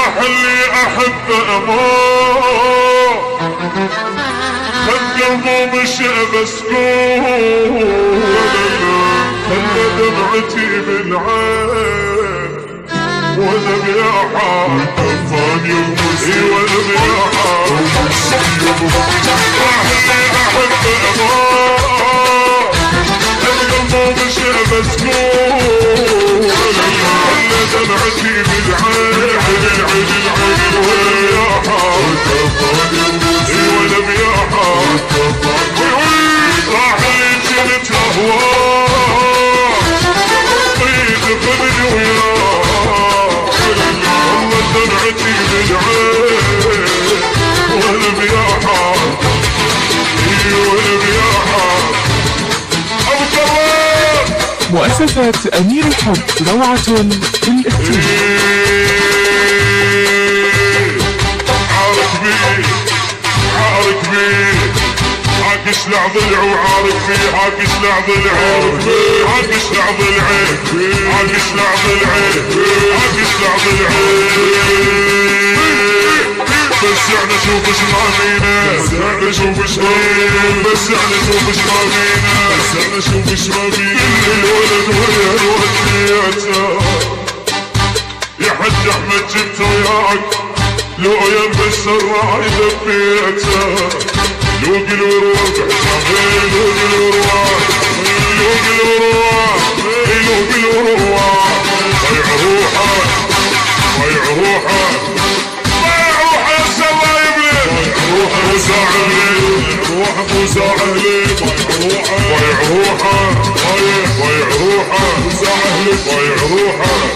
راح اللي احب اموت، خد قلبه مشى مسكون، خلى دمعتي بالعين، وانا بيا حال كفاني ومسي، وانا بيا حال راح اللي احب اموت، خد قلبه مشى مسكون، خلى دمعتي بالعين، ويا حال كفاني ومسي، وانا بيا حال راح اللي جنت اهواه، طيب خذني وياه، والله دمعتي بالعين، وانا بيا حال، وانا بيا حال. ابو كرار مؤسسة أمير الحب روعة في الاختيار. عارك بيه عارك بيه، عاكش لع ضلع وعارك بيه، عاكش لع ضلع، عاكش لع ضلع، عاكش لع ضلع، عاكش لع ضلع، بس يعني شوف ما فينا، بس يعني شوف ما فينا، بس يعني شوف ما فينا، بس يعني شوف ما فينا، الولد ويا الوديته يا حج احمد جبت وياك، لو ينبس الراعي ذبيته، لو قلوا روح لو قلوا روح، لو قلوا روح، لو قلوا روح، ضيع روحك ضيع روحك ضيع روحك سوا يبلي، ضيع روحك وساعد لي، روحك وساعد لي، ضيع روحك ضيع روحك وساعد لي، ضيع روحك